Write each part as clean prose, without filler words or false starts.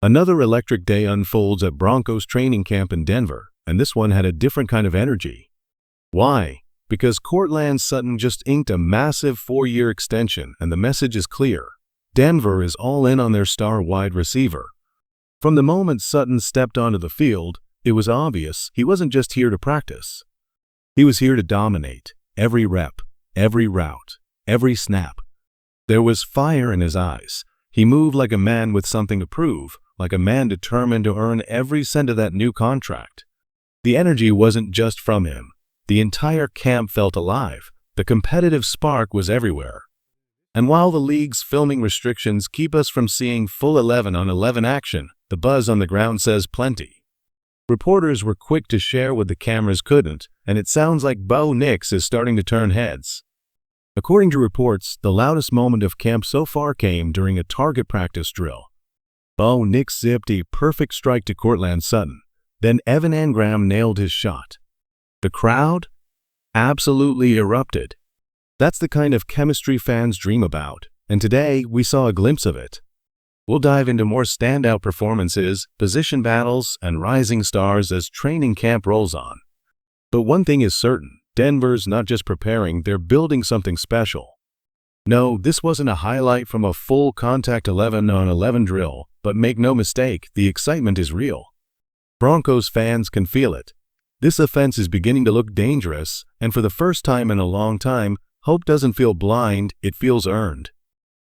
Another electric day unfolds at Broncos training camp in Denver, and this one had a different kind of energy. Why? Because Courtland Sutton just inked a massive 4-year extension, and the message is clear. Denver is all in on their star wide receiver. From the moment Sutton stepped onto the field, it was obvious he wasn't just here to practice. He was here to dominate every rep, every route, every snap. There was fire in his eyes. He moved like a man with something to prove, like a man determined to earn every cent of that new contract. The energy wasn't just from him. The entire camp felt alive. The competitive spark was everywhere. And while the league's filming restrictions keep us from seeing full 11-on-11 action, the buzz on the ground says plenty. Reporters were quick to share what the cameras couldn't, and it sounds like Bo Nix is starting to turn heads. According to reports, the loudest moment of camp so far came during a target practice drill. Bo Nix zipped a perfect strike to Courtland Sutton. Then Evan Engram nailed his shot. The crowd absolutely erupted. That's the kind of chemistry fans dream about, and today we saw a glimpse of it. We'll dive into more standout performances, position battles, and rising stars as training camp rolls on. But one thing is certain, Denver's not just preparing, they're building something special. No, this wasn't a highlight from a full contact 11-on-11 drill, but make no mistake, the excitement is real. Broncos fans can feel it. This offense is beginning to look dangerous, and for the first time in a long time, hope doesn't feel blind, it feels earned.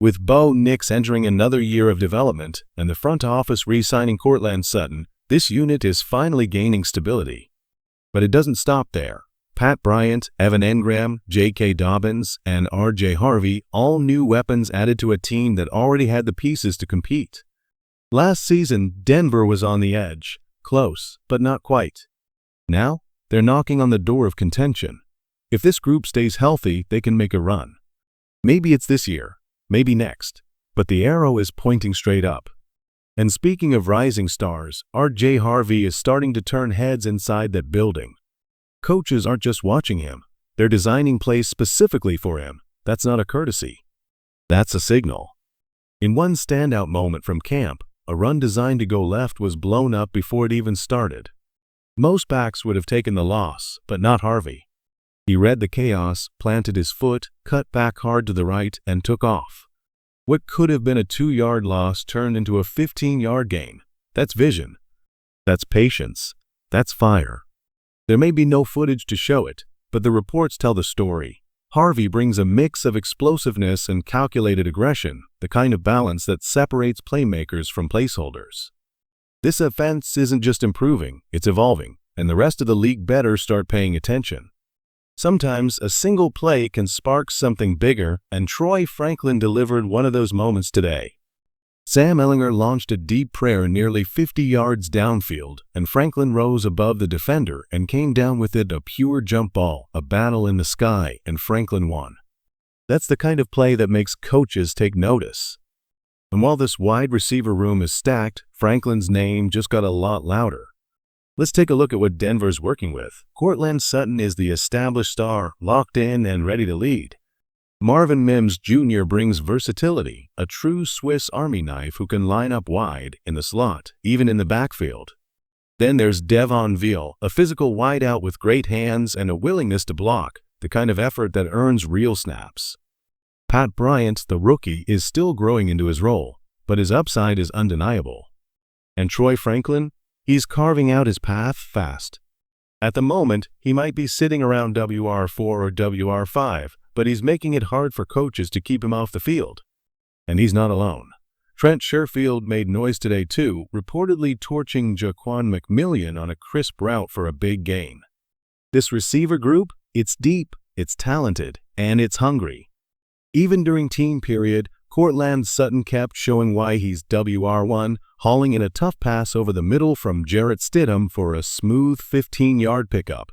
With Bo Nix entering another year of development and the front office re-signing Courtland Sutton, this unit is finally gaining stability. But it doesn't stop there. Pat Bryant, Evan Engram, J.K. Dobbins, and R.J. Harvey, all new weapons added to a team that already had the pieces to compete. Last season, Denver was on the edge, close, but not quite. Now, they're knocking on the door of contention. If this group stays healthy, they can make a run. Maybe it's this year, maybe next, but the arrow is pointing straight up. And speaking of rising stars, R.J. Harvey is starting to turn heads inside that building. Coaches aren't just watching him, they're designing plays specifically for him. That's not a courtesy. That's a signal. In one standout moment from camp, a run designed to go left was blown up before it even started. Most backs would have taken the loss, but not Harvey. He read the chaos, planted his foot, cut back hard to the right, and took off. What could have been a 2-yard loss turned into a 15-yard gain. That's vision. That's patience. That's fire. There may be no footage to show it, but the reports tell the story. Harvey brings a mix of explosiveness and calculated aggression, the kind of balance that separates playmakers from placeholders. This offense isn't just improving, it's evolving, and the rest of the league better start paying attention. Sometimes a single play can spark something bigger, and Troy Franklin delivered one of those moments today. Sam Ehlinger launched a deep prayer nearly 50 yards downfield, and Franklin rose above the defender and came down with it, a pure jump ball, a battle in the sky, and Franklin won. That's the kind of play that makes coaches take notice. And while this wide receiver room is stacked, Franklin's name just got a lot louder. Let's take a look at what Denver's working with. Courtland Sutton is the established star, locked in and ready to lead. Marvin Mims Jr. brings versatility, a true Swiss Army knife who can line up wide, in the slot, even in the backfield. Then there's Devon Veal, a physical wideout with great hands and a willingness to block, the kind of effort that earns real snaps. Pat Bryant, the rookie, is still growing into his role, but his upside is undeniable. And Troy Franklin? He's carving out his path fast. At the moment, he might be sitting around WR4 or WR5, but he's making it hard for coaches to keep him off the field. And he's not alone. Trent Sherfield made noise today too, reportedly torching Jaquan McMillian on a crisp route for a big gain. This receiver group, it's deep, it's talented, and it's hungry. Even during team period, Courtland Sutton kept showing why he's WR1, hauling in a tough pass over the middle from Jarrett Stidham for a smooth 15-yard pickup.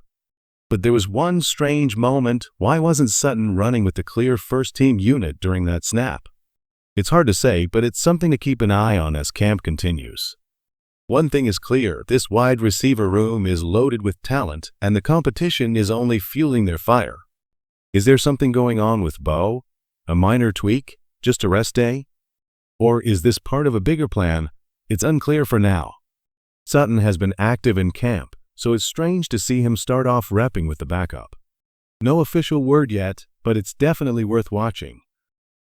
But there was one strange moment. Why wasn't Sutton running with the clear first-team unit during that snap? It's hard to say, but it's something to keep an eye on as camp continues. One thing is clear, this wide receiver room is loaded with talent, and the competition is only fueling their fire. Is there something going on with Bo? A minor tweak? Just a rest day? Or is this part of a bigger plan? It's unclear for now. Sutton has been active in camp, so it's strange to see him start off repping with the backup. No official word yet, but it's definitely worth watching.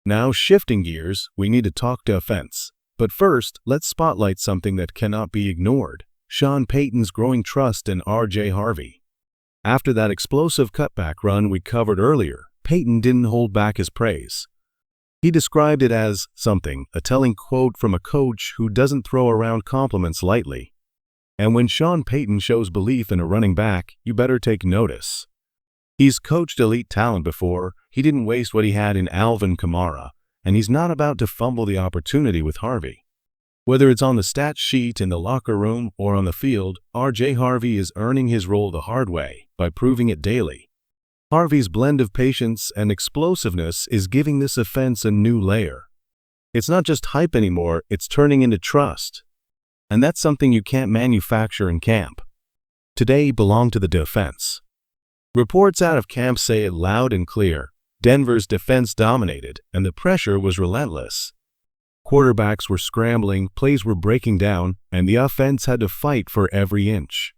Now, shifting gears, we need to talk offense. But first, let's spotlight something that cannot be ignored: Sean Payton's growing trust in R.J. Harvey. After that explosive cutback run we covered earlier, Payton didn't hold back his praise. He described it as something, a telling quote from a coach who doesn't throw around compliments lightly. And when Sean Payton shows belief in a running back, you better take notice. He's coached elite talent before, he didn't waste what he had in Alvin Kamara, and he's not about to fumble the opportunity with Harvey. Whether it's on the stat sheet in the locker room or on the field, R.J. Harvey is earning his role the hard way by proving it daily. Harvey's blend of patience and explosiveness is giving this offense a new layer. It's not just hype anymore, it's turning into trust. And that's something you can't manufacture in camp. Today belonged to the defense. Reports out of camp say it loud and clear: Denver's defense dominated, and the pressure was relentless. Quarterbacks were scrambling, plays were breaking down, and the offense had to fight for every inch.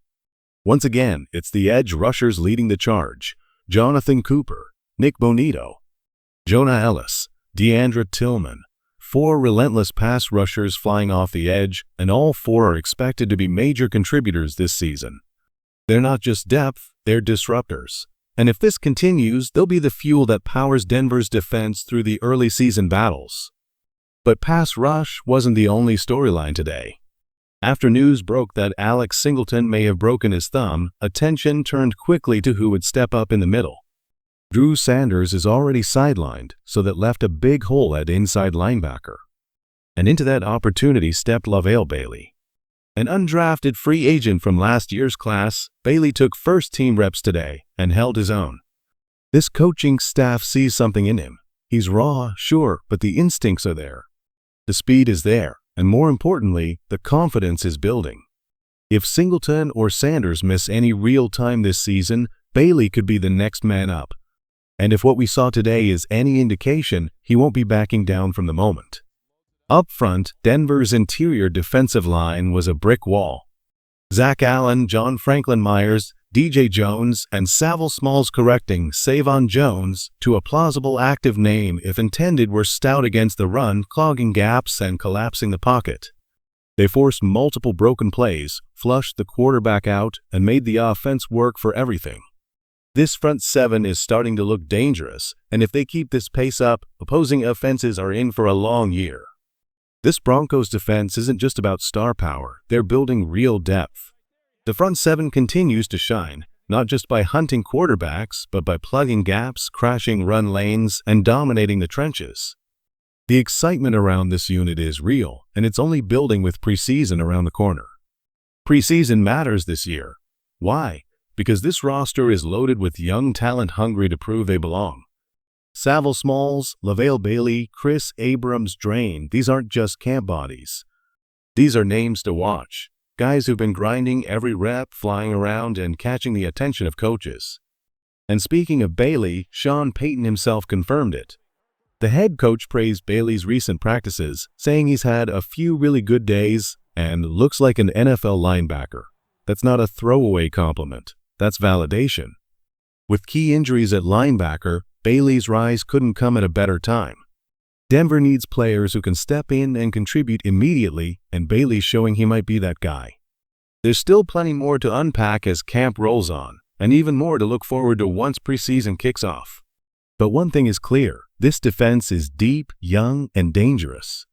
Once again, it's the edge rushers leading the charge: Jonathan Cooper, Nick Bonito, Jonah Ellis, Deandra Tillman. 4 relentless pass rushers flying off the edge, and all 4 are expected to be major contributors this season. They're not just depth, they're disruptors. And if this continues, they'll be the fuel that powers Denver's defense through the early season battles. But pass rush wasn't the only storyline today. After news broke that Alex Singleton may have broken his thumb, attention turned quickly to who would step up in the middle. Drew Sanders is already sidelined, so that left a big hole at inside linebacker. And into that opportunity stepped LaVale Bailey. An undrafted free agent from last year's class, Bailey took first-team reps today and held his own. This coaching staff sees something in him. He's raw, sure, but the instincts are there. The speed is there, and more importantly, the confidence is building. If Singleton or Sanders miss any real time this season, Bailey could be the next man up. And if what we saw today is any indication, he won't be backing down from the moment. Up front, Denver's interior defensive line was a brick wall. Zach Allen, John Franklin Myers, DJ Jones, and Saville Smalls correcting Savon Jones to a plausible active name if intended were stout against the run, clogging gaps and collapsing the pocket. They forced multiple broken plays, flushed the quarterback out, and made the offense work for everything. This front 7 is starting to look dangerous, and if they keep this pace up, opposing offenses are in for a long year. This Broncos defense isn't just about star power, they're building real depth. The front 7 continues to shine, not just by hunting quarterbacks, but by plugging gaps, crashing run lanes, and dominating the trenches. The excitement around this unit is real, and it's only building with preseason around the corner. Preseason matters this year. Why? Because this roster is loaded with young talent hungry to prove they belong. Saville Smalls, LaVale Bailey, Chris Abrams-Drain, these aren't just camp bodies. These are names to watch, guys who've been grinding every rep, flying around, and catching the attention of coaches. And speaking of Bailey, Sean Payton himself confirmed it. The head coach praised Bailey's recent practices, saying he's had a few really good days and looks like an NFL linebacker. That's not a throwaway compliment, that's validation. With key injuries at linebacker, Bailey's rise couldn't come at a better time. Denver needs players who can step in and contribute immediately, and Bailey's showing he might be that guy. There's still plenty more to unpack as camp rolls on, and even more to look forward to once preseason kicks off. But one thing is clear, this defense is deep, young, and dangerous.